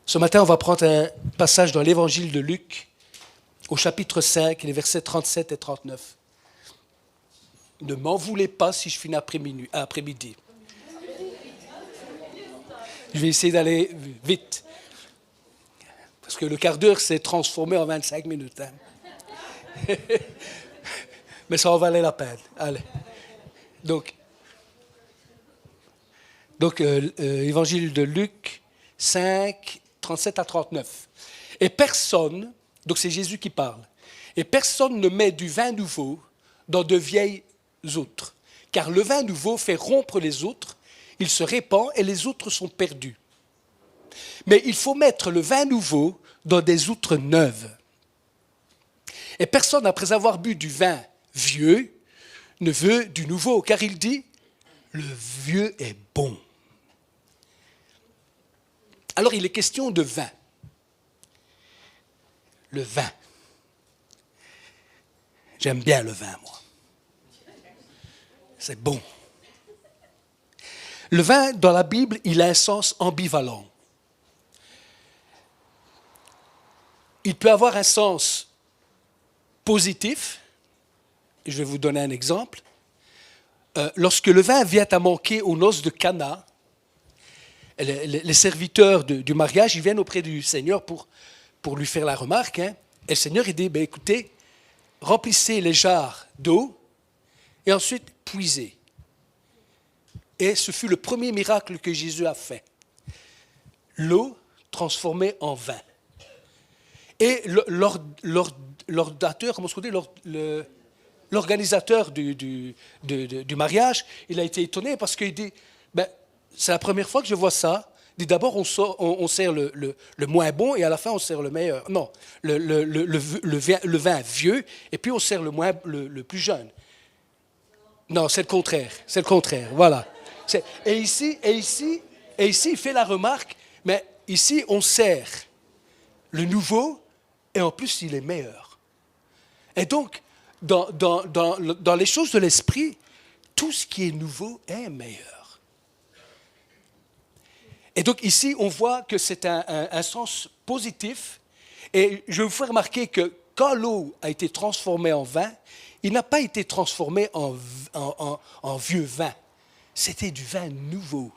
Ce matin, on va prendre un passage dans l'évangile de Luc, au chapitre 5, les versets 37 et 39. Ne m'en voulez pas si je finis après-midi. Je vais essayer d'aller vite. Parce que le quart d'heure s'est transformé en 25 minutes. Hein. Mais ça en valait la peine. Allez. Donc évangile de Luc 5, 37 à 39. Et personne, donc c'est Jésus qui parle, et personne ne met du vin nouveau dans de vieilles outres, car le vin nouveau fait rompre les outres, il se répand et les outres sont perdues. Mais il faut mettre le vin nouveau dans des outres neuves. Et personne, après avoir bu du vin vieux, ne veut du nouveau, car il dit, le vieux est bon. Alors il est question de vin. Le vin. J'aime bien le vin, moi. C'est bon. Le vin, dans la Bible, il a un sens ambivalent. Il peut avoir un sens positif. Je vais vous donner un exemple. Lorsque le vin vient à manquer aux noces de Cana, les serviteurs du mariage, ils viennent auprès du Seigneur pour lui faire la remarque. Hein. Et le Seigneur, il dit, écoutez, remplissez les jarres d'eau et ensuite puisez. Et ce fut le premier miracle que Jésus a fait. L'eau transformée en vin. Et l'ordinateur, comment est-ce qu'on dit, l'organisateur du mariage, il a été étonné parce qu'il dit, c'est la première fois que je vois ça. Il dit d'abord on sert le moins bon et à la fin on sert le meilleur. Non, le vin vieux et puis on sert le plus jeune. Non, c'est le contraire, voilà. Et ici, il fait la remarque, mais ici on sert le nouveau et en plus il est meilleur. Et donc, dans les choses de l'esprit, tout ce qui est nouveau est meilleur. Et donc ici, on voit que c'est un sens positif. Et je vous fais remarquer que quand l'eau a été transformée en vin, il n'a pas été transformé en vieux vin. C'était du vin nouveau.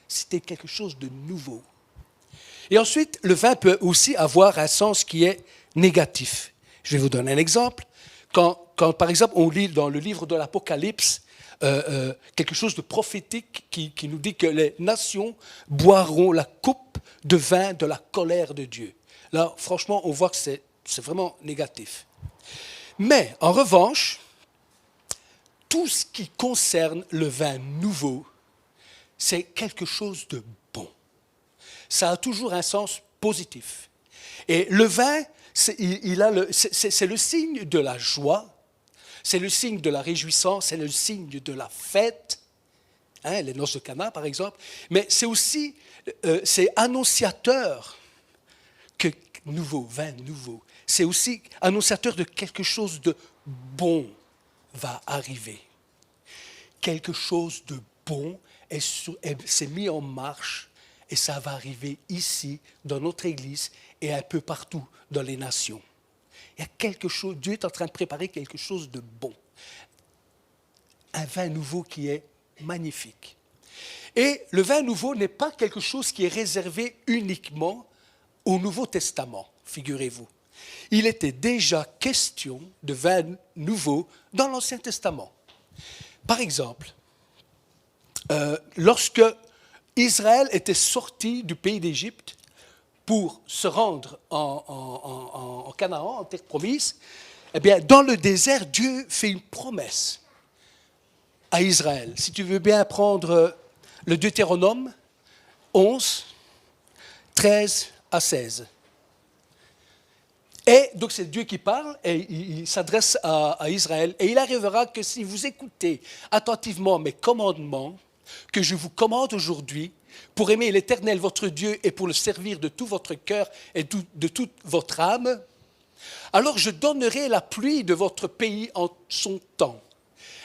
C'était quelque chose de nouveau. Et ensuite, le vin peut aussi avoir un sens qui est négatif. Je vais vous donner un exemple. Quand par exemple, on lit dans le livre de l'Apocalypse quelque chose de prophétique qui nous dit que les nations boiront la coupe de vin de la colère de Dieu. Là, franchement, on voit que c'est vraiment négatif. Mais, en revanche, tout ce qui concerne le vin nouveau, c'est quelque chose de bon. Ça a toujours un sens positif. Et le vin, c'est le signe de la joie, c'est le signe de la réjouissance, c'est le signe de la fête, hein, les noces de Cana par exemple, mais c'est aussi, c'est annonciateur que vin nouveau, c'est aussi annonciateur de quelque chose de bon va arriver. Quelque chose de bon s'est mis en marche et ça va arriver ici, dans notre Église et un peu partout dans les nations. Il y a quelque chose, Dieu est en train de préparer quelque chose de bon. Un vin nouveau qui est magnifique. Et le vin nouveau n'est pas quelque chose qui est réservé uniquement au Nouveau Testament, figurez-vous. Il était déjà question de vin nouveau dans l'Ancien Testament. Par exemple, lorsque Israël était sorti du pays d'Égypte pour se rendre en Canaan, en terre promise, eh bien, dans le désert, Dieu fait une promesse à Israël. Si tu veux bien prendre le Deutéronome 11, 13 à 16. Et donc c'est Dieu qui parle et il s'adresse à Israël. Et il arrivera que si vous écoutez attentivement mes commandements que je vous commande aujourd'hui, pour aimer l'Éternel votre Dieu et pour le servir de tout votre cœur et de toute votre âme, alors je donnerai la pluie de votre pays en son temps,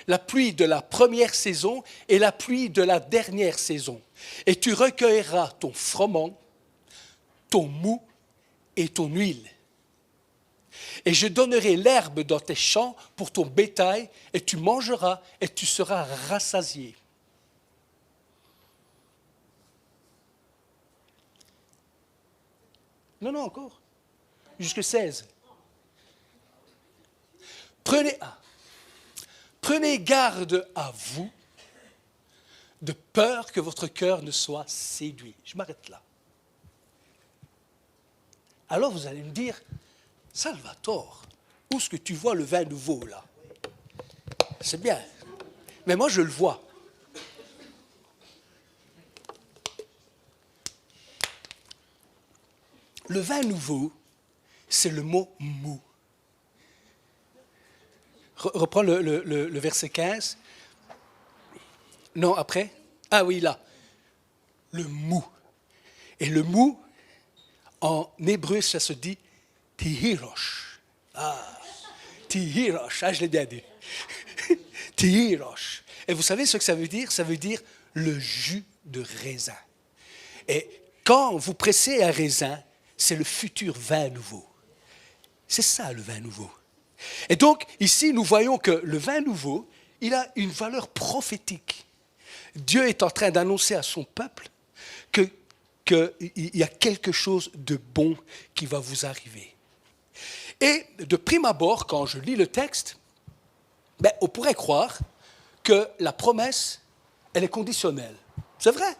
la pluie de la première saison et la pluie de la dernière saison. Et tu recueilleras ton froment, ton mou et ton huile. Et je donnerai l'herbe dans tes champs pour ton bétail, et tu mangeras et tu seras rassasié. Non, non, encore. Jusque 16. Prenez garde à vous, de peur que votre cœur ne soit séduit. Je m'arrête là. Alors vous allez me dire, Salvatore, où est-ce que tu vois le vin nouveau là? C'est bien. Mais moi je le vois. Le vin nouveau, c'est le mot mou. Reprends le verset 15. Non, après? Ah oui, là. Le mou. Et le mou, en hébreu, ça se dit tihirosh. Ah, tihirosh. Ah, je l'ai bien dit. Tihirosh. Et vous savez ce que ça veut dire? Ça veut dire le jus de raisin. Et quand vous pressez un raisin, c'est le futur vin nouveau. C'est ça le vin nouveau. Et donc, ici, nous voyons que le vin nouveau, il a une valeur prophétique. Dieu est en train d'annoncer à son peuple qu'il y a quelque chose de bon qui va vous arriver. Et de prime abord, quand je lis le texte, on pourrait croire que la promesse, elle est conditionnelle. C'est vrai.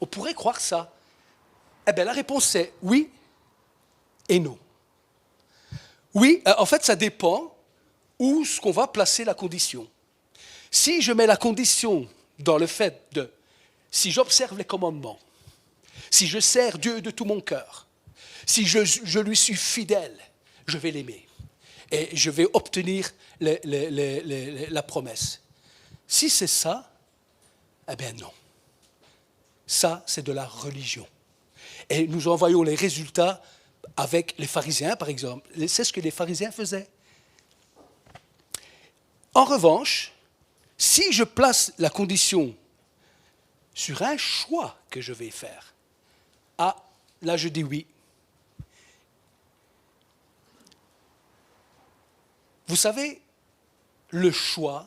On pourrait croire ça. Eh bien, la réponse est oui et non. Oui, en fait, ça dépend où est-ce qu'on va placer la condition. Si je mets la condition dans le fait de, si j'observe les commandements, si je sers Dieu de tout mon cœur, si je lui suis fidèle, je vais l'aimer et je vais obtenir la promesse. Si c'est ça, eh bien non. Ça, c'est de la religion. Et nous en voyons les résultats avec les pharisiens, par exemple. C'est ce que les pharisiens faisaient. En revanche, si je place la condition sur un choix que je vais faire, là je dis oui. Vous savez, le choix,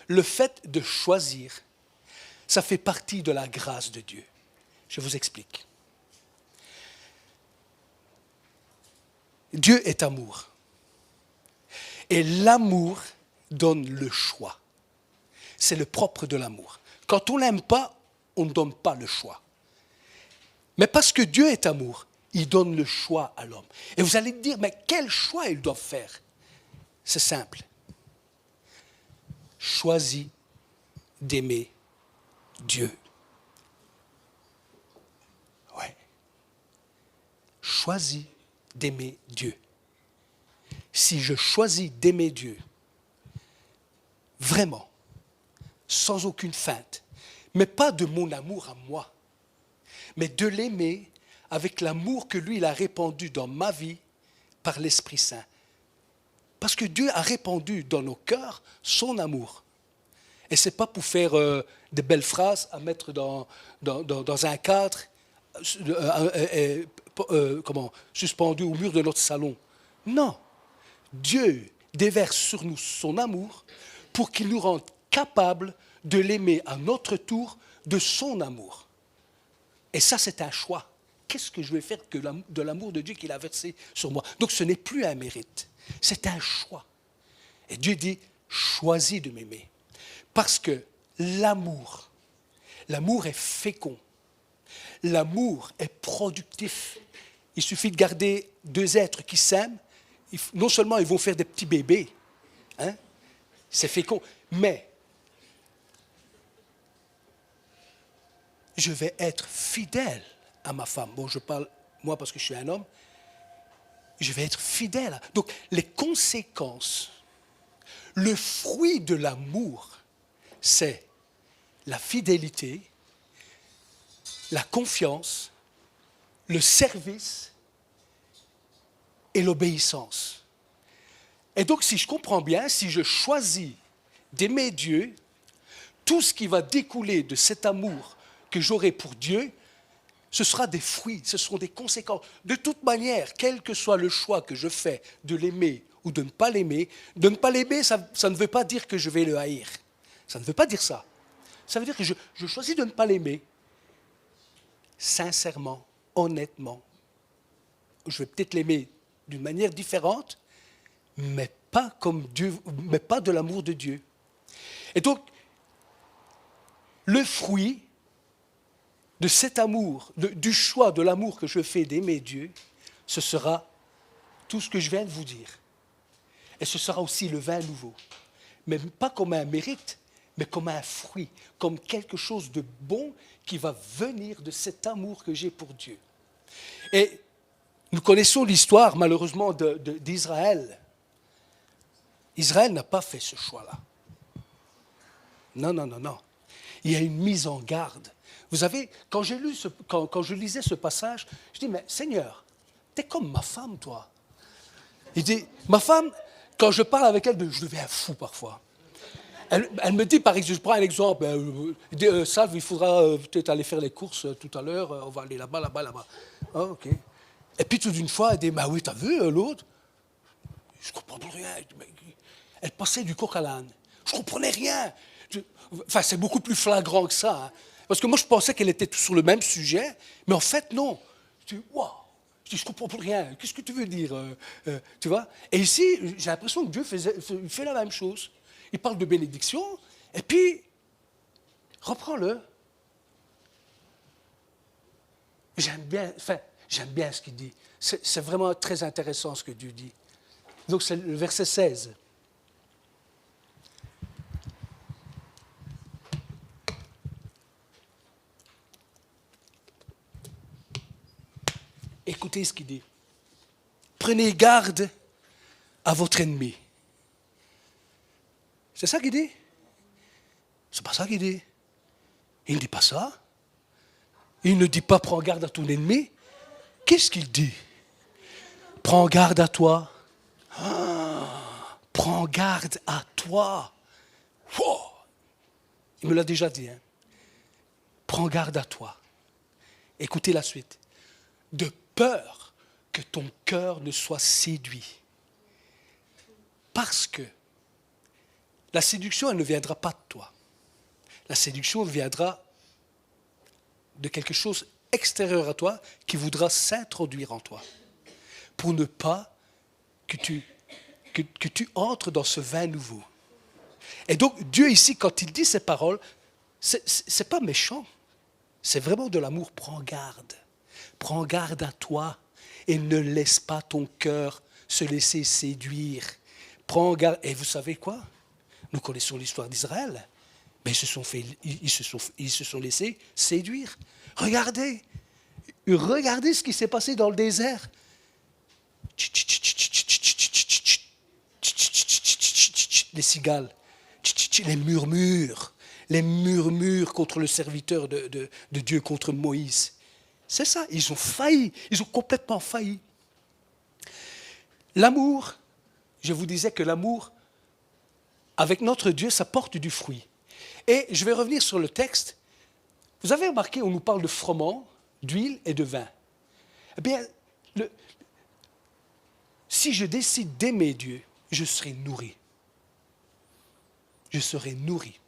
le fait de choisir, ça fait partie de la grâce de Dieu. Je vous explique. Dieu est amour. Et l'amour donne le choix. C'est le propre de l'amour. Quand on n'aime pas, on ne donne pas le choix. Mais parce que Dieu est amour, il donne le choix à l'homme. Et vous allez me dire, mais quel choix ils doivent faire? C'est simple. Choisis d'aimer Dieu. Ouais. Choisis d'aimer Dieu. Si je choisis d'aimer Dieu, vraiment, sans aucune feinte, mais pas de mon amour à moi, mais de l'aimer avec l'amour que lui, il a répandu dans ma vie par l'Esprit Saint. Parce que Dieu a répandu dans nos cœurs son amour. Et ce n'est pas pour faire des belles phrases à mettre dans un cadre suspendu au mur de notre salon. Non. Dieu déverse sur nous son amour pour qu'il nous rende capables de l'aimer à notre tour de son amour. Et ça, c'est un choix. Qu'est-ce que je vais faire de l'amour de Dieu qu'il a versé sur moi? Donc ce n'est plus un mérite, c'est un choix. Et Dieu dit, choisis de m'aimer. Parce que l'amour est fécond. L'amour est productif. Il suffit de garder deux êtres qui s'aiment. Non seulement ils vont faire des petits bébés, hein, c'est fécond, mais je vais être fidèle à ma femme. Bon, je parle, moi, parce que je suis un homme, je vais être fidèle. Donc, les conséquences, le fruit de l'amour, c'est la fidélité, la confiance, le service et l'obéissance. Et donc, si je comprends bien, si je choisis d'aimer Dieu, tout ce qui va découler de cet amour que j'aurai pour Dieu, ce sera des fruits, ce seront des conséquences. De toute manière, quel que soit le choix que je fais de l'aimer ou de ne pas l'aimer, ça ne veut pas dire que je vais le haïr. Ça ne veut pas dire ça. Ça veut dire que je choisis de ne pas l'aimer. Sincèrement, honnêtement. Je vais peut-être l'aimer d'une manière différente, mais pas comme Dieu, mais pas de l'amour de Dieu. Et donc, le fruit de cet amour, du choix de l'amour que je fais d'aimer Dieu, ce sera tout ce que je viens de vous dire. Et ce sera aussi le vin nouveau. Mais pas comme un mérite, mais comme un fruit, comme quelque chose de bon qui va venir de cet amour que j'ai pour Dieu. Et nous connaissons l'histoire, malheureusement, d'Israël. Israël n'a pas fait ce choix-là. Non, non, non, non. Il y a une mise en garde. Vous savez, quand je lisais ce passage, je dis, mais Seigneur, t'es comme ma femme, toi. Il dit, ma femme, quand je parle avec elle, je deviens fou parfois. Elle me dit, par exemple, je prends un exemple, elle dit, Salve, il faudra peut-être aller faire les courses tout à l'heure, on va aller là-bas, là-bas, là-bas. Ah, ok. Et puis tout d'une fois, elle dit, bah oui, t'as vu l'autre? Je ne comprends plus rien. Elle passait du coq à l'âne. Je ne comprenais rien. Enfin, c'est beaucoup plus flagrant que ça. Hein. Parce que moi, je pensais qu'elle était sur le même sujet, mais en fait, non. Je dis, waouh, je ne comprends plus rien. Qu'est-ce que tu veux dire tu vois? Et ici, j'ai l'impression que Dieu fait la même chose. Il parle de bénédiction, et puis, reprends-le. J'aime bien ce qu'il dit. C'est vraiment très intéressant ce que Dieu dit. Donc, c'est le verset 16. Écoutez ce qu'il dit. Prenez garde à votre ennemi. C'est ça qu'il dit? C'est pas ça qu'il dit. Il ne dit pas ça. Il ne dit pas prends garde à ton ennemi. Qu'est-ce qu'il dit? Prends garde à toi. Prends garde à toi. Wow. Il me l'a déjà dit. Hein. Prends garde à toi. Écoutez la suite. De peur que ton cœur ne soit séduit. Parce que la séduction, elle ne viendra pas de toi. La séduction viendra de quelque chose extérieur à toi qui voudra s'introduire en toi. Pour ne pas que tu entres dans ce vin nouveau. Et donc, Dieu ici, quand il dit ces paroles, c'est pas méchant. C'est vraiment de l'amour. Prends garde. Prends garde à toi et ne laisse pas ton cœur se laisser séduire. Prends garde. Et vous savez quoi? Nous connaissons l'histoire d'Israël. Mais ils se sont laissés séduire. Regardez ce qui s'est passé dans le désert. Les cigales, les murmures contre le serviteur de Dieu, contre Moïse. C'est ça, ils ont failli, ils ont complètement failli. L'amour, je vous disais que l'amour, avec notre Dieu, ça porte du fruit. Et je vais revenir sur le texte. Vous avez remarqué, on nous parle de froment, d'huile et de vin. Eh bien, si je décide d'aimer Dieu, je serai nourri. Je serai nourri.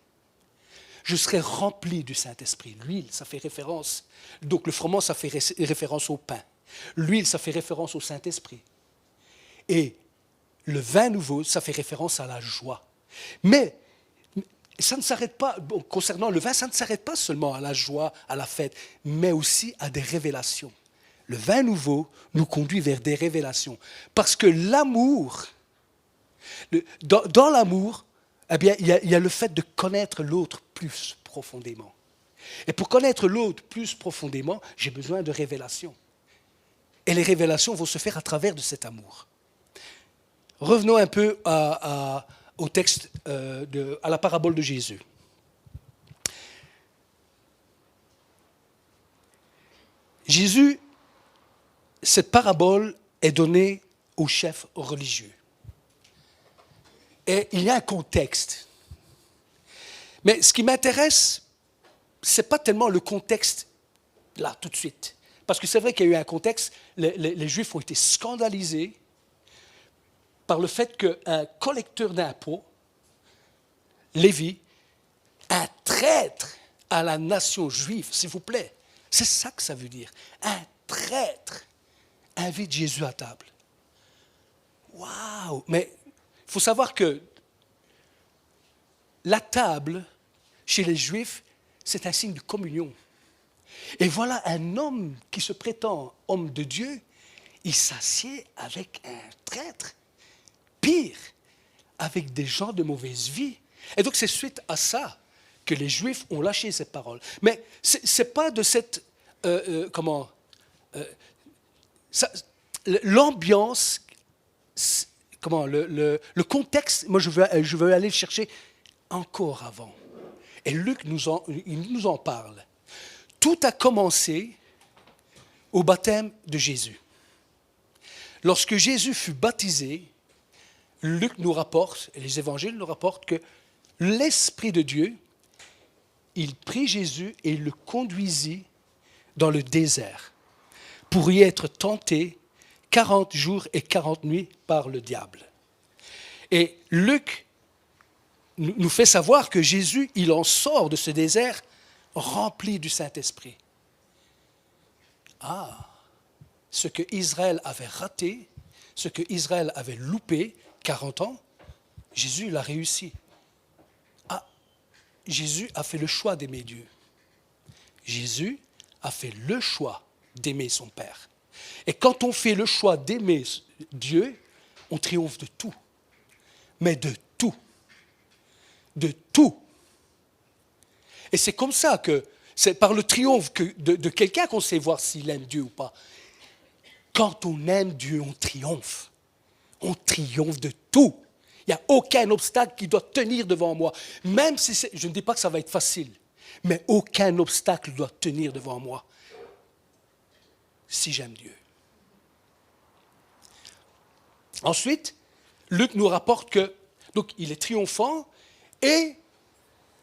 Je serai rempli du Saint-Esprit. L'huile, ça fait référence. Donc le froment, ça fait référence au pain. L'huile, ça fait référence au Saint-Esprit. Et le vin nouveau, ça fait référence à la joie. Mais ça ne s'arrête pas, concernant le vin, ça ne s'arrête pas seulement à la joie, à la fête, mais aussi à des révélations. Le vin nouveau nous conduit vers des révélations. Parce que l'amour, dans l'amour, eh bien, il y a le fait de connaître l'autre plus profondément. Et pour connaître l'autre plus profondément, j'ai besoin de révélations. Et les révélations vont se faire à travers de cet amour. Revenons un peu au texte, à la parabole de Jésus. Jésus, cette parabole est donnée aux chefs religieux. Et il y a un contexte. Mais ce qui m'intéresse, ce n'est pas tellement le contexte, là, tout de suite. Parce que c'est vrai qu'il y a eu un contexte, les Juifs ont été scandalisés par le fait qu'un collecteur d'impôts, Lévi, un traître à la nation juive, s'il vous plaît, c'est ça que ça veut dire. Un traître invite Jésus à table. Waouh! Mais il faut savoir que la table, chez les Juifs, c'est un signe de communion. Et voilà un homme qui se prétend homme de Dieu, il s'assied avec un traître, pire, avec des gens de mauvaise vie. Et donc c'est suite à ça que les Juifs ont lâché cette parole. Mais ce n'est pas de cette... l'ambiance, le contexte, moi je veux aller le chercher encore avant. Et Luc il nous en parle. Tout a commencé au baptême de Jésus. Lorsque Jésus fut baptisé, Luc nous rapporte, et les évangiles nous rapportent que l'Esprit de Dieu, il prit Jésus et le conduisit dans le désert pour y être tenté 40 jours et 40 nuits par le diable. Et Luc nous fait savoir que Jésus, il en sort de ce désert rempli du Saint-Esprit. Ah, ce que Israël avait raté, ce que Israël avait loupé, 40 ans, Jésus l'a réussi. Ah, Jésus a fait le choix d'aimer Dieu. Jésus a fait le choix d'aimer son Père. Et quand on fait le choix d'aimer Dieu, on triomphe de tout. Mais de tout. De tout. Et c'est comme ça que, c'est par le triomphe de quelqu'un qu'on sait voir s'il aime Dieu ou pas. Quand on aime Dieu, on triomphe. On triomphe de tout. Il n'y a aucun obstacle qui doit tenir devant moi. Même si je ne dis pas que ça va être facile, mais aucun obstacle doit tenir devant moi si j'aime Dieu. Ensuite, Luc nous rapporte que donc, il est triomphant et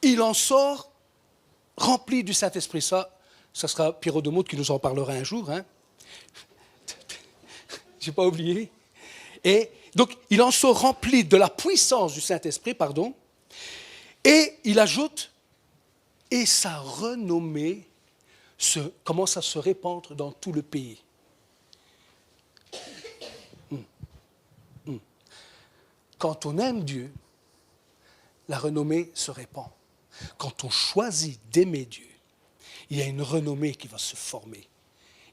il en sort rempli du Saint-Esprit. Ça sera Pierrot de Maute qui nous en parlera un jour. Hein. Je n'ai pas oublié. Et donc, il en sort rempli de la puissance du Saint-Esprit, pardon, et il ajoute, et sa renommée commence à se répandre dans tout le pays. Quand on aime Dieu, la renommée se répand. Quand on choisit d'aimer Dieu, il y a une renommée qui va se former.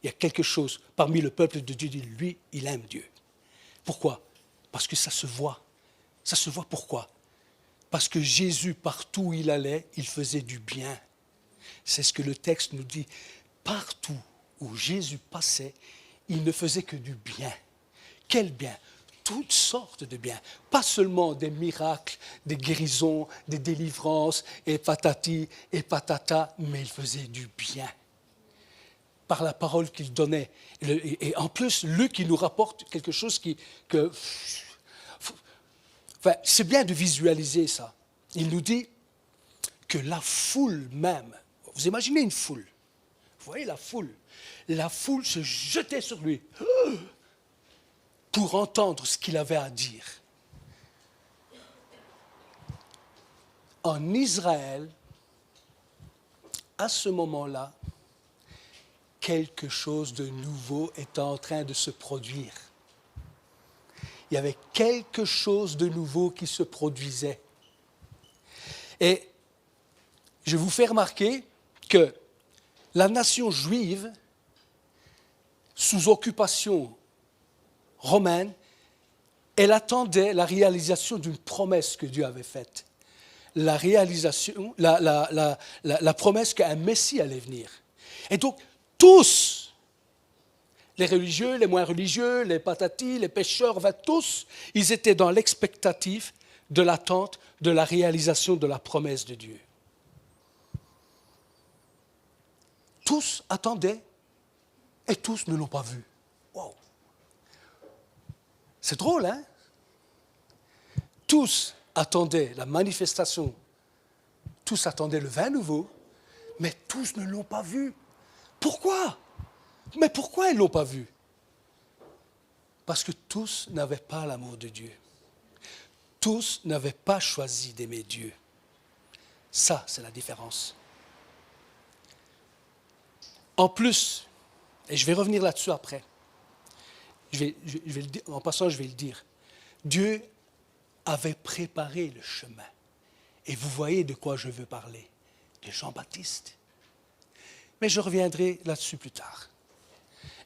Il y a quelque chose parmi le peuple de Dieu, lui, il aime Dieu. Pourquoi? Parce que ça se voit. Ça se voit pourquoi? Parce que Jésus, partout où il allait, il faisait du bien. C'est ce que le texte nous dit. Partout où Jésus passait, il ne faisait que du bien. Quel bien? Toutes sortes de biens. Pas seulement des miracles, des guérisons, des délivrances, et patati et patata, mais il faisait du bien. Par la parole qu'il donnait. Et en plus, Luc, il nous rapporte quelque chose c'est bien de visualiser ça. Il nous dit que la foule même, vous imaginez une foule, vous voyez la foule se jetait sur lui pour entendre ce qu'il avait à dire. En Israël, à ce moment-là, quelque chose de nouveau était en train de se produire. Il y avait quelque chose de nouveau qui se produisait. Et je vous fais remarquer que la nation juive, sous occupation romaine, elle attendait la réalisation d'une promesse que Dieu avait faite. La promesse qu'un Messie allait venir. Et donc, tous, les religieux, les moins religieux, les patatis, les pêcheurs, tous, ils étaient dans l'expectative de l'attente de la réalisation de la promesse de Dieu. Tous attendaient et tous ne l'ont pas vu. Wow. C'est drôle, hein? Tous attendaient la manifestation, tous attendaient le vin nouveau, mais tous ne l'ont pas vu. Pourquoi? Mais pourquoi ils ne l'ont pas vu? Parce que tous n'avaient pas l'amour de Dieu. Tous n'avaient pas choisi d'aimer Dieu. Ça, c'est la différence. En plus, et je vais revenir là-dessus après, en passant, je vais le dire, Dieu avait préparé le chemin. Et vous voyez de quoi je veux parler, de Jean-Baptiste. Mais je reviendrai là-dessus plus tard.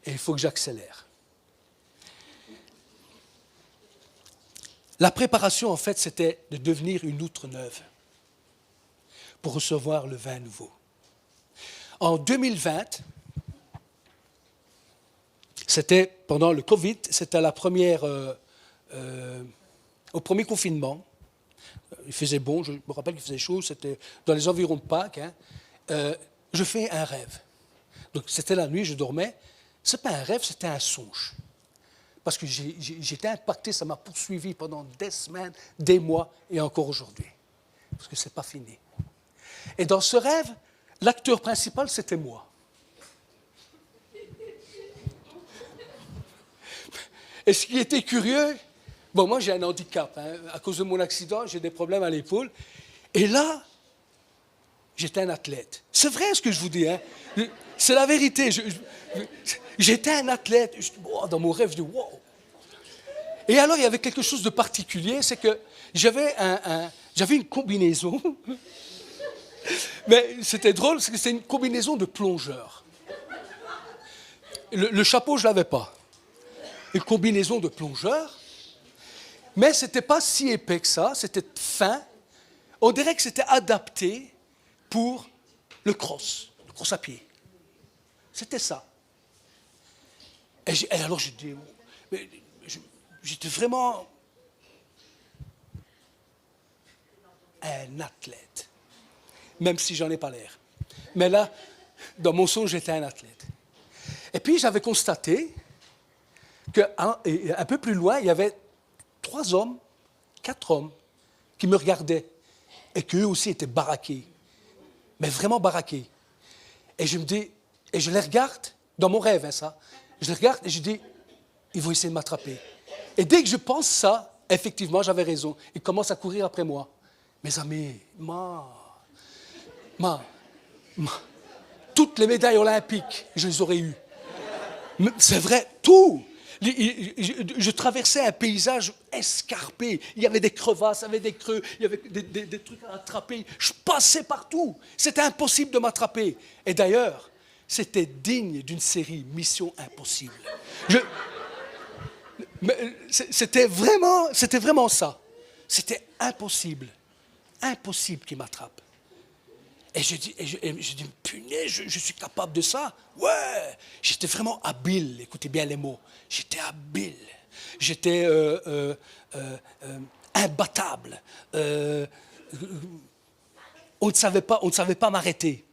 Et il faut que j'accélère. La préparation, en fait, c'était de devenir une outre neuve pour recevoir le vin nouveau. En 2020, c'était pendant le Covid, c'était la première, au premier confinement. Il faisait bon, je me rappelle qu'il faisait chaud, c'était dans les environs de Pâques. Je fais un rêve. Donc c'était la nuit, je dormais. Ce n'est pas un rêve, c'était un songe. Parce que j'étais impacté, ça m'a poursuivi pendant des semaines, des mois et encore aujourd'hui. Parce que ce n'est pas fini. Et dans ce rêve, l'acteur principal, c'était moi. Et ce qui était curieux, bon, moi j'ai un handicap. À cause de mon accident, j'ai des problèmes à l'épaule. Et là, j'étais un athlète. C'est vrai ce que je vous dis. C'est la vérité. J'étais un athlète. Dans mon rêve, je dis wow. Et alors, il y avait quelque chose de particulier, c'est que j'avais une combinaison. Mais c'était drôle, parce que c'était une combinaison de plongeur. Le chapeau, je ne l'avais pas. Une combinaison de plongeur. Mais ce n'était pas si épais que ça, c'était fin. On dirait que c'était adapté pour le cross à pied. C'était ça. Et alors je dis, j'étais vraiment un athlète, même si j'en ai pas l'air. Mais là, dans mon songe, j'étais un athlète. Et puis j'avais constaté qu'un peu plus loin, il y avait 3 hommes, 4 hommes qui me regardaient et qu'eux aussi étaient baraqués, mais vraiment baraqués. Et je me dis, et je les regarde, dans mon rêve, ça, je les regarde et je dis, ils vont essayer de m'attraper. Et dès que je pense ça, effectivement, j'avais raison. Ils commencent à courir après moi. Mes amis, toutes les médailles olympiques, je les aurais eues. C'est vrai, tout. Je traversais un paysage escarpé. Il y avait des crevasses, il y avait des creux, il y avait des trucs à attraper. Je passais partout. C'était impossible de m'attraper. Et d'ailleurs, c'était digne d'une série Mission Impossible. C'était vraiment ça. C'était impossible. Impossible qu'il m'attrape. Et je dis, punaise, je suis capable de ça. Ouais, j'étais vraiment habile. Écoutez bien les mots. J'étais habile. J'étais imbattable. On ne savait pas m'arrêter.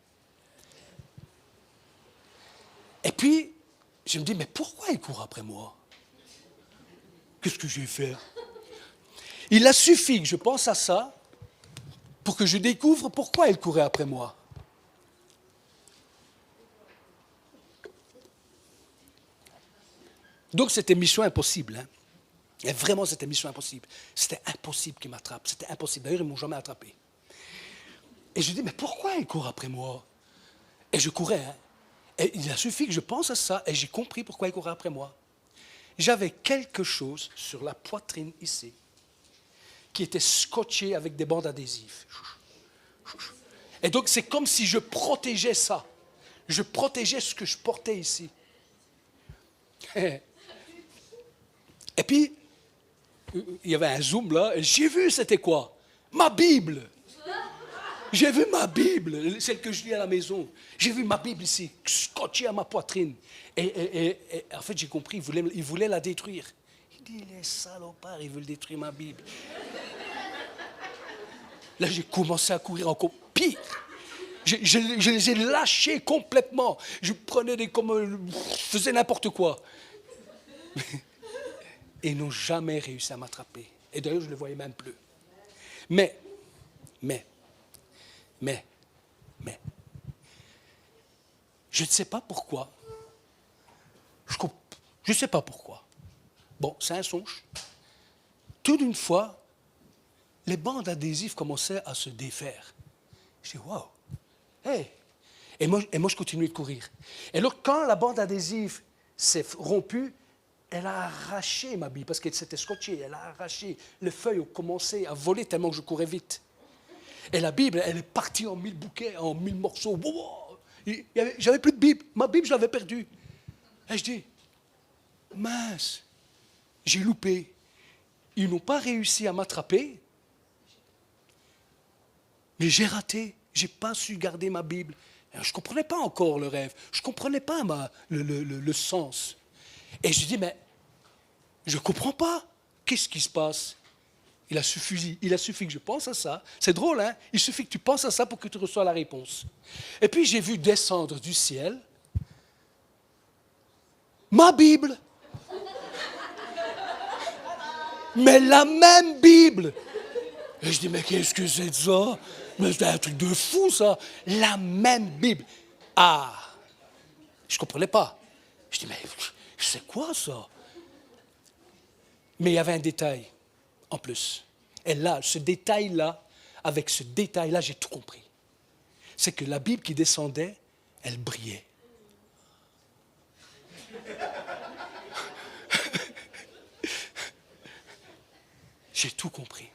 Et puis, je me dis, mais pourquoi il court après moi? Qu'est-ce que je vais faire? Il a suffi que je pense à ça pour que je découvre pourquoi il courait après moi. Donc c'était mission impossible. Et vraiment, c'était mission impossible. C'était impossible qu'il m'attrape. C'était impossible. D'ailleurs, ils ne m'ont jamais attrapé. Et je dis, mais pourquoi il court après moi? Et je courais. Et il a suffi que je pense à ça et j'ai compris pourquoi il courait après moi. J'avais quelque chose sur la poitrine ici qui était scotché avec des bandes adhésives. Et donc, c'est comme si je protégeais ça. Je protégeais ce que je portais ici. Et puis, il y avait un zoom là, et j'ai vu, c'était quoi? Ma Bible. J'ai vu ma Bible, celle que je lis à la maison. J'ai vu ma Bible ici, scotchée à ma poitrine. Et en fait, j'ai compris, il voulait la détruire. Il dit, les salopards, ils veulent détruire ma Bible. Là, j'ai commencé à courir encore pire. Je les ai lâchés complètement. Je prenais je faisais n'importe quoi. Et ils n'ont jamais réussi à m'attraper. Et d'ailleurs, je ne les voyais même plus. Mais, je ne sais pas pourquoi, Je ne sais pas pourquoi. Bon, c'est un songe. Tout d'une fois, les bandes adhésives commençaient à se défaire. Je dis, waouh, hey. Et moi, je continuais de courir. Et alors, quand la bande adhésive s'est rompue, elle a arraché ma Bible, parce qu'elle s'était scotchée, elle a arraché. Les feuilles ont commencé à voler tellement que je courais vite. Et la Bible, elle est partie en 1000 bouquets, en 1000 morceaux. J'avais plus de Bible. Ma Bible, je l'avais perdue. Et je dis, mince, j'ai loupé. Ils n'ont pas réussi à m'attraper, mais j'ai raté. Je n'ai pas su garder ma Bible. Je ne comprenais pas encore le rêve. Je ne comprenais pas le sens. Et je dis, mais je ne comprends pas. Qu'est-ce qui se passe? Il a suffi que je pense à ça. C'est drôle, hein? Il suffit que tu penses à ça pour que tu reçoives la réponse. Et puis j'ai vu descendre du ciel ma Bible. Mais la même Bible. Et je dis, mais qu'est-ce que c'est de ça? Mais c'est un truc de fou, ça. La même Bible. Ah, je ne comprenais pas. Je dis, mais c'est quoi ça? Mais il y avait un détail en plus. Et là, ce détail-là, avec ce détail-là, j'ai tout compris. C'est que la Bible qui descendait, elle brillait. J'ai tout compris.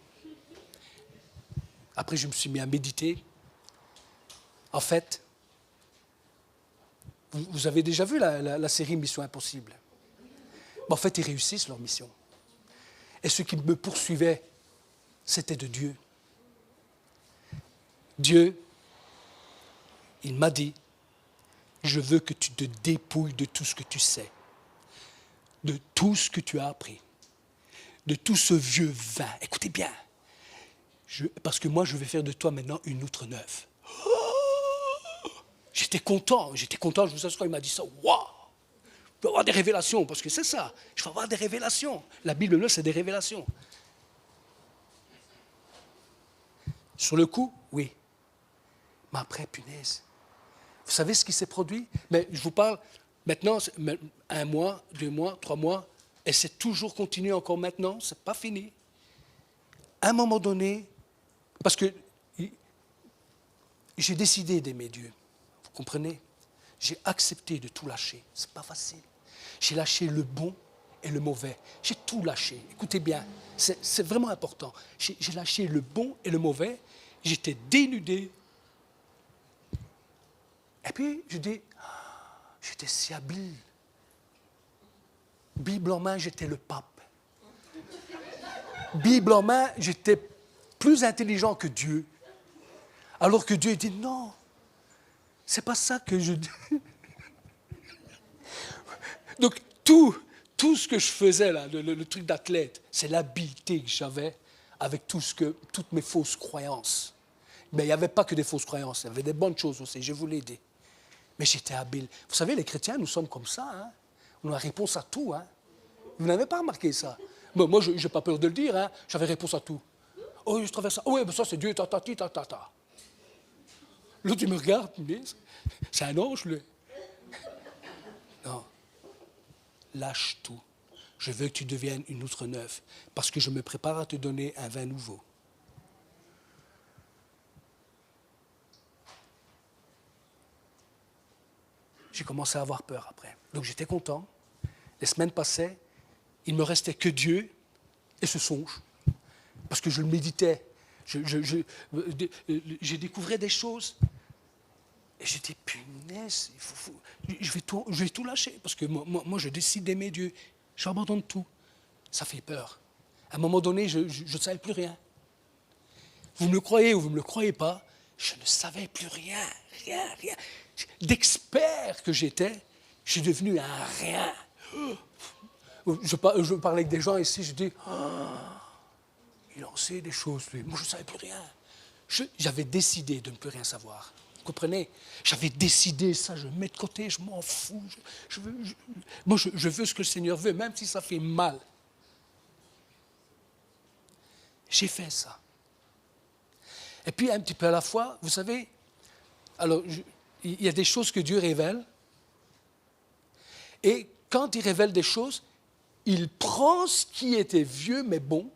Après, je me suis mis à méditer. En fait, vous avez déjà vu la série Mission Impossible? En fait, ils réussissent leur mission. Et ce qui me poursuivait, c'était de Dieu. Dieu, il m'a dit, je veux que tu te dépouilles de tout ce que tu sais, de tout ce que tu as appris, de tout ce vieux vin. Écoutez bien, parce que moi, je vais faire de toi maintenant une outre neuve. Oh, j'étais content, je vous assure, quand il m'a dit ça, waouh! Je vais avoir des révélations, parce que c'est ça, je vais avoir des révélations. La Bible, là, c'est des révélations. Sur le coup, oui. Mais après, punaise. Vous savez ce qui s'est produit? Mais je vous parle, maintenant, 1 mois, 2 mois, 3 mois, et c'est toujours continué encore maintenant, c'est pas fini. À un moment donné, parce que j'ai décidé d'aimer Dieu, vous comprenez? J'ai accepté de tout lâcher, c'est pas facile. J'ai lâché le bon et le mauvais. J'ai tout lâché. Écoutez bien, c'est vraiment important. J'ai lâché le bon et le mauvais. J'étais dénudé. Et puis, je dis, j'étais si habile. Bible en main, j'étais le pape. Bible en main, j'étais plus intelligent que Dieu. Alors que Dieu dit, non, c'est pas ça que je dis. Donc, tout ce que je faisais, là, le truc d'athlète, c'est l'habileté que j'avais avec toutes mes fausses croyances. Mais il n'y avait pas que des fausses croyances, il y avait des bonnes choses aussi, je vous l'ai dit. Mais j'étais habile. Vous savez, les chrétiens, nous sommes comme ça. Hein? On a réponse à tout. Hein? Vous n'avez pas remarqué ça? Moi, je n'ai pas peur de le dire, hein? J'avais réponse à tout. Oh, je traverse ça. Oh, oui, mais ça, c'est Dieu, ta. L'autre, il me regarde, il me dit, c'est un ange, lui. Non. Lâche tout. Je veux que tu deviennes une outre neuve, parce que je me prépare à te donner un vin nouveau. J'ai commencé à avoir peur après. Donc j'étais content. Les semaines passaient. Il ne me restait que Dieu et ce songe. Parce que je le méditais. J'ai découvert des choses. Et j'ai dit, punaise, je vais tout lâcher. Parce que moi, je décide d'aimer Dieu. J'abandonne tout. Ça fait peur. À un moment donné, je ne savais plus rien. Vous me le croyez ou vous ne me le croyez pas, je ne savais plus rien. D'expert que j'étais, je suis devenu un rien. Je parlais avec des gens ici, je dis, il en sait des choses, lui. Moi, je ne savais plus rien. J'avais décidé de ne plus rien savoir. Vous comprenez? J'avais décidé ça, je mets de côté, je m'en fous. Moi, je veux ce que le Seigneur veut, même si ça fait mal. J'ai fait ça. Et puis, un petit peu à la fois, vous savez, alors, il y a des choses que Dieu révèle. Et quand il révèle des choses, il prend ce qui était vieux mais bon,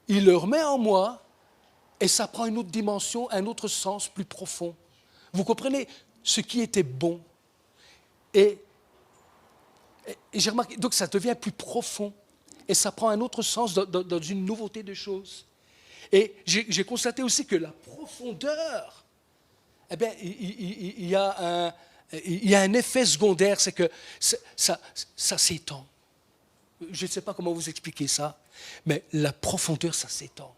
il le remet en moi et ça prend une autre dimension, un autre sens plus profond. Vous comprenez? Ce qui était bon. Et j'ai remarqué, donc ça devient plus profond et ça prend un autre sens dans une nouveauté de choses. Et j'ai constaté aussi que la profondeur, eh bien, il y a un effet secondaire, c'est que ça s'étend. Je ne sais pas comment vous expliquer ça, mais la profondeur, ça s'étend.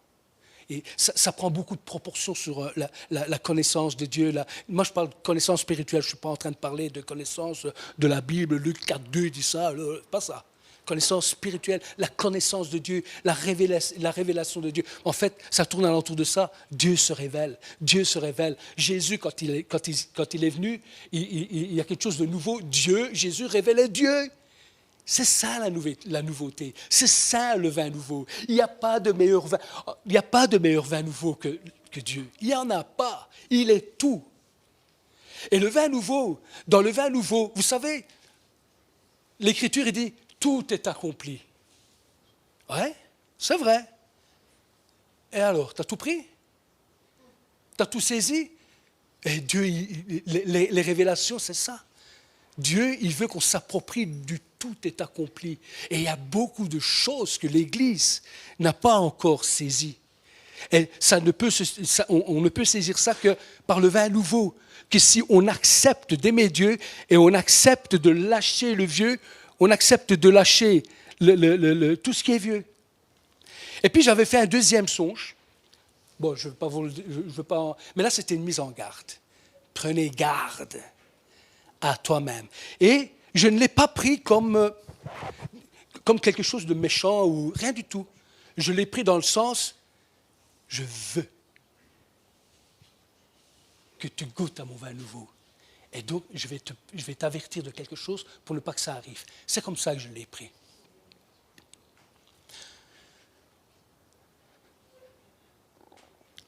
Et ça prend beaucoup de proportions sur la connaissance de Dieu. Moi, je parle de connaissance spirituelle. Je ne suis pas en train de parler de connaissance de la Bible. Luc 4.2 dit ça. Pas ça. Connaissance spirituelle, la connaissance de Dieu, la révélation de Dieu. En fait, ça tourne alentour de ça. Dieu se révèle. Dieu se révèle. Jésus, quand il est venu, il y a quelque chose de nouveau. Jésus révélait Dieu. C'est ça la nouveauté. C'est ça le vin nouveau. Il n'y a pas de meilleur vin. Il n'y a pas de meilleur vin nouveau que Dieu. Il n'y en a pas. Il est tout. Et le vin nouveau, dans le vin nouveau, vous savez, l'Écriture il dit tout est accompli. Ouais, c'est vrai. Et alors, tu as tout pris? Tu as tout saisi? Et Dieu, les révélations, c'est ça. Dieu, il veut qu'on s'approprie du tout est accompli. Et il y a beaucoup de choses que l'Église n'a pas encore saisies. Et on ne peut saisir ça que par le vin nouveau. Que si on accepte d'aimer Dieu et on accepte de lâcher le vieux, on accepte de lâcher tout ce qui est vieux. Et puis j'avais fait un deuxième songe. Bon, je ne veux pas mais là c'était une mise en garde. Prenez garde à toi-même. Et je ne l'ai pas pris comme quelque chose de méchant ou rien du tout. Je l'ai pris dans le sens, je veux que tu goûtes à mon vin nouveau. Et donc, je vais t'avertir de quelque chose pour ne pas que ça arrive. C'est comme ça que je l'ai pris.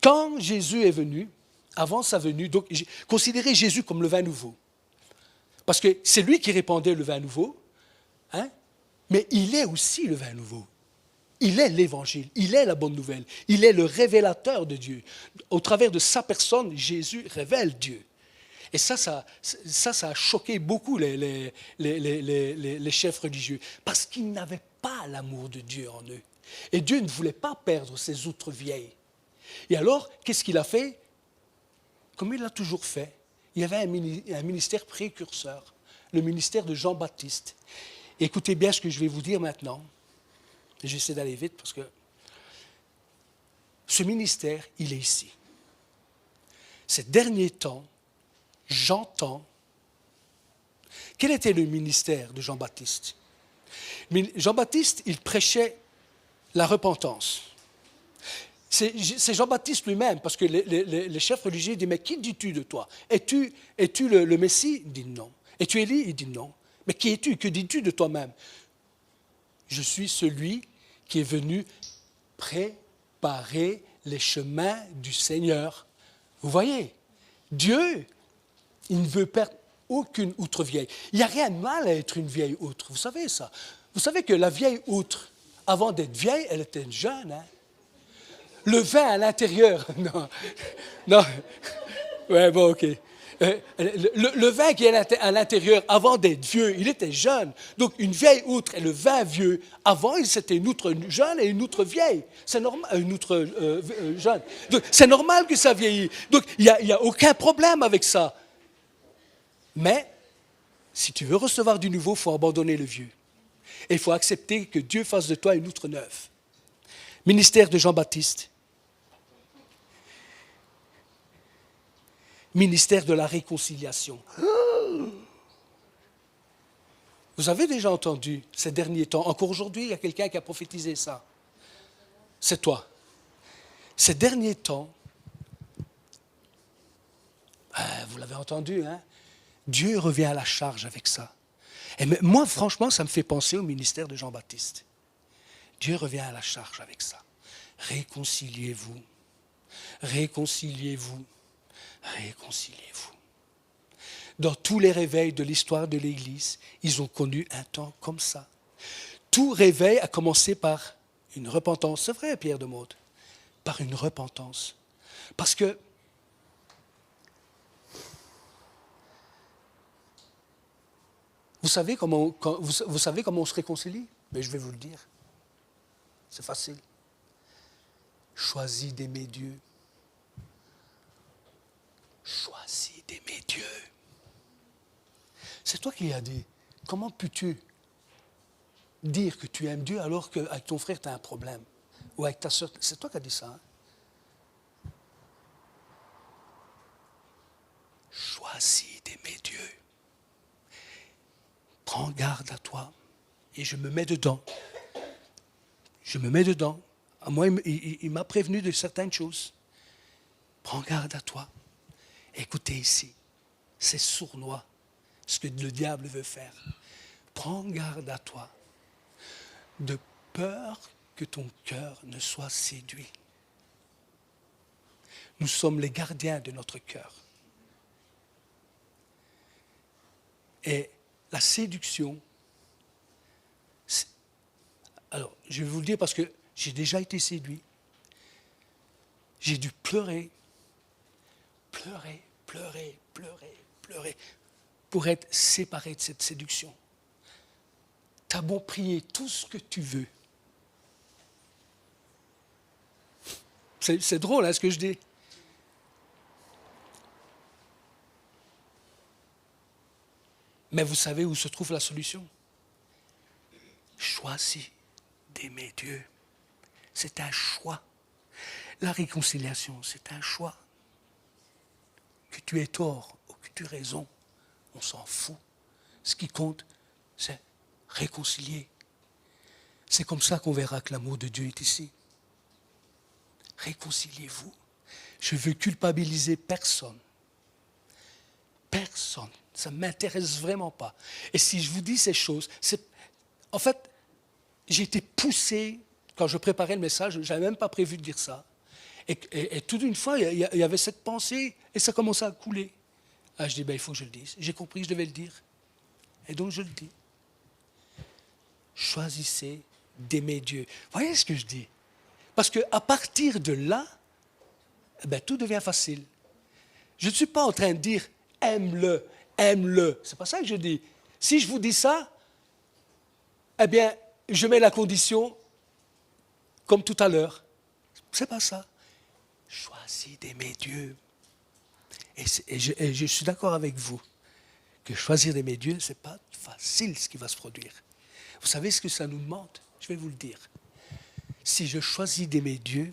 Quand Jésus est venu, avant sa venue, donc considérez Jésus comme le vin nouveau. Parce que c'est lui qui répandait le vin nouveau, hein? Mais il est aussi le vin nouveau. Il est l'Évangile, il est la bonne nouvelle, il est le révélateur de Dieu. Au travers de sa personne, Jésus révèle Dieu. Et ça a choqué beaucoup les chefs religieux, parce qu'ils n'avaient pas l'amour de Dieu en eux. Et Dieu ne voulait pas perdre ses outres vieilles. Et alors, qu'est-ce qu'il a fait? Comme il l'a toujours fait. Il y avait un ministère précurseur, le ministère de Jean-Baptiste. Écoutez bien ce que je vais vous dire maintenant. J'essaie d'aller vite parce que ce ministère, il est ici. Ces derniers temps, j'entends. Quel était le ministère de Jean-Baptiste? Jean-Baptiste, il prêchait la repentance. C'est Jean-Baptiste lui-même, parce que les chefs religieux disent, mais qui dis-tu de toi? Es-tu le Messie? Il dit non. Es-tu Élie? Il dit non. Mais qui es-tu? Que dis-tu de toi-même? Je suis celui qui est venu préparer les chemins du Seigneur. Vous voyez, Dieu, il ne veut perdre aucune outre vieille. Il n'y a rien de mal à être une vieille outre, vous savez ça. Vous savez que la vieille outre, avant d'être vieille, elle était jeune, hein? Le vin à l'intérieur, non, ouais, bon, ok. Le vin qui est à l'intérieur, avant d'être vieux, il était jeune. Donc, une vieille outre et le vin vieux, avant, c'était une outre jeune et une outre vieille. C'est normal, une outre jeune. Donc, c'est normal que ça vieillit. Donc, il n'y a aucun problème avec ça. Mais, si tu veux recevoir du nouveau, il faut abandonner le vieux. Et il faut accepter que Dieu fasse de toi une outre neuve. Ministère de Jean-Baptiste. Ministère de la réconciliation. Vous avez déjà entendu ces derniers temps, encore aujourd'hui, il y a quelqu'un qui a prophétisé ça. C'est toi. Ces derniers temps, vous l'avez entendu, hein? Dieu revient à la charge avec ça. Et moi, franchement, ça me fait penser au ministère de Jean-Baptiste. Dieu revient à la charge avec ça. Réconciliez-vous. Réconciliez-vous. Réconciliez-vous. Dans tous les réveils de l'histoire de l'Église, ils ont connu un temps comme ça. Tout réveil a commencé par une repentance. C'est vrai, Pierre de Maude, par une repentance. Parce que vous savez comment on se réconcilie? Mais je vais vous le dire. C'est facile. Choisis d'aimer Dieu. Choisis d'aimer Dieu. C'est toi qui as dit. Comment peux-tu dire que tu aimes Dieu alors qu'avec ton frère tu as un problème? Ou avec ta soeur? C'est toi qui as dit ça. Hein? Choisis d'aimer Dieu. Prends garde à toi. Et je me mets dedans. Je me mets dedans. Moi, il m'a prévenu de certaines choses. Prends garde à toi. Écoutez ici. C'est sournois ce que le diable veut faire. Prends garde à toi. De peur que ton cœur ne soit séduit. Nous sommes les gardiens de notre cœur. Et la séduction, alors je vais vous le dire parce que j'ai déjà été séduit. J'ai dû pleurer pour être séparé de cette séduction. Tu as beau prier tout ce que tu veux. C'est drôle, hein, ce que je dis. Mais vous savez où se trouve la solution? Choisis d'aimer Dieu. C'est un choix. La réconciliation, c'est un choix. Que tu aies tort ou que tu aies raison, on s'en fout. Ce qui compte, c'est réconcilier. C'est comme ça qu'on verra que l'amour de Dieu est ici. Réconciliez-vous. Je veux culpabiliser personne. Personne. Ça ne m'intéresse vraiment pas. Et si je vous dis ces choses, en fait, j'ai été poussé, quand je préparais le message, je n'avais même pas prévu de dire ça. Et tout d'une fois, il y avait cette pensée, et ça commençait à couler. Ah, je dis, il faut que je le dise. J'ai compris que je devais le dire. Et donc je le dis. Choisissez d'aimer Dieu. Voyez ce que je dis? Parce qu'à partir de là, tout devient facile. Je ne suis pas en train de dire, aime-le, aime-le. C'est pas ça que je dis. Si je vous dis ça, je mets la condition comme tout à l'heure. C'est pas ça. Choisis d'aimer Dieu. Et je suis d'accord avec vous que choisir d'aimer Dieu, ce n'est pas facile ce qui va se produire. Vous savez ce que ça nous demande? Je vais vous le dire. Si je choisis d'aimer Dieu,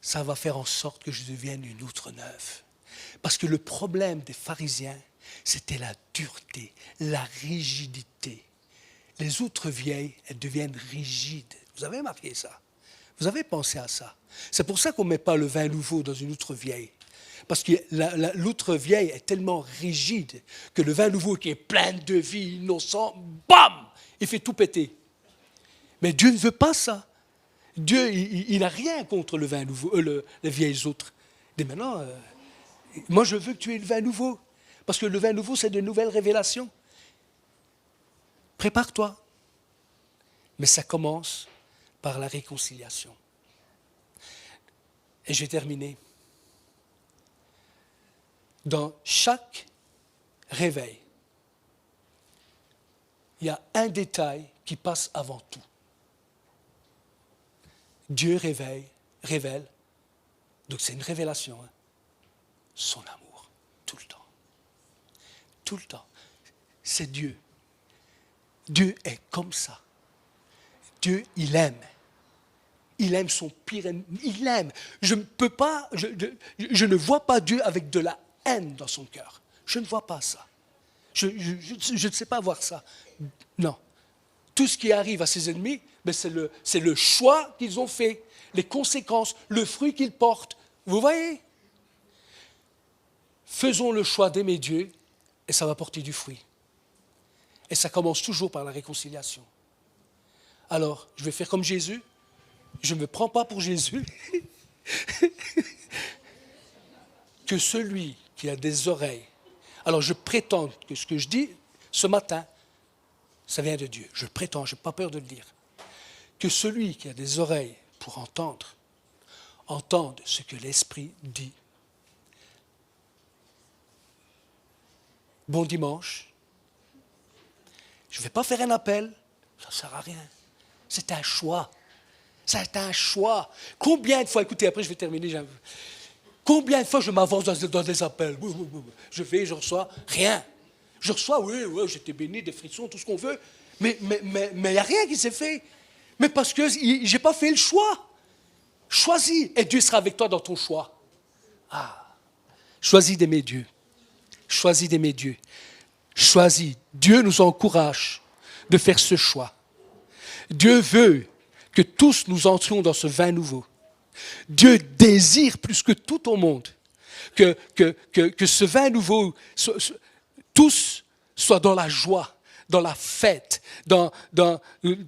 ça va faire en sorte que je devienne une outre neuve. Parce que le problème des pharisiens, c'était la dureté, la rigidité. Les outres vieilles, elles deviennent rigides. Vous avez remarqué ça? Vous avez pensé à ça? C'est pour ça qu'on ne met pas le vin nouveau dans une outre vieille. Parce que l'outre vieille est tellement rigide que le vin nouveau qui est plein de vie, innocent, bam, il fait tout péter. Mais Dieu ne veut pas ça. Dieu, il n'a rien contre le vin nouveau, les vieilles outres. Il dit maintenant, moi je veux que tu aies le vin nouveau. Parce que le vin nouveau, c'est de nouvelles révélations. Prépare-toi. Mais ça commence par la réconciliation. Et je vais terminer. Dans chaque réveil, il y a un détail qui passe avant tout. Dieu révèle, donc c'est une révélation, hein, son amour, tout le temps. Tout le temps. C'est Dieu. Dieu est comme ça. Dieu, il aime. Il aime son pire ennemi. Il aime. Je ne vois pas Dieu avec de la haine dans son cœur. Je ne vois pas ça. Je ne sais pas voir ça. Non. Tout ce qui arrive à ses ennemis, c'est le choix qu'ils ont fait, les conséquences, le fruit qu'ils portent. Vous voyez? Faisons le choix d'aimer Dieu et ça va porter du fruit. Et ça commence toujours par la réconciliation. Alors, je vais faire comme Jésus. Je ne me prends pas pour Jésus. Que celui qui a des oreilles Alors je prétends que ce que je dis ce matin, ça vient de Dieu. Je le prétends, je n'ai pas peur de le dire. Que celui qui a des oreilles pour entendre, entende ce que l'Esprit dit. Bon dimanche. Je ne vais pas faire un appel, ça ne sert à rien. C'est un choix. C'est un choix. Combien de fois, écoutez, après je vais terminer, combien de fois je m'avance dans des appels? Je vais, je reçois rien. Je reçois, oui, j'étais béni, des frissons, tout ce qu'on veut, mais il n'y a rien qui s'est fait. Mais parce que je n'ai pas fait le choix. Choisis, et Dieu sera avec toi dans ton choix. Choisis d'aimer Dieu. Choisis d'aimer Dieu. Choisis. Dieu nous encourage de faire ce choix. Dieu veut que tous nous entrions dans ce vin nouveau. Dieu désire plus que tout au monde que ce vin nouveau, tous soient dans la joie, dans la fête,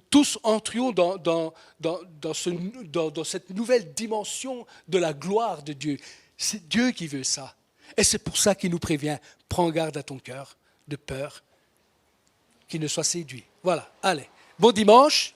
tous entrions dans cette nouvelle dimension de la gloire de Dieu. C'est Dieu qui veut ça. Et c'est pour ça qu'il nous prévient, prends garde à ton cœur de peur qu'il ne soit séduit. Voilà, allez, bon dimanche.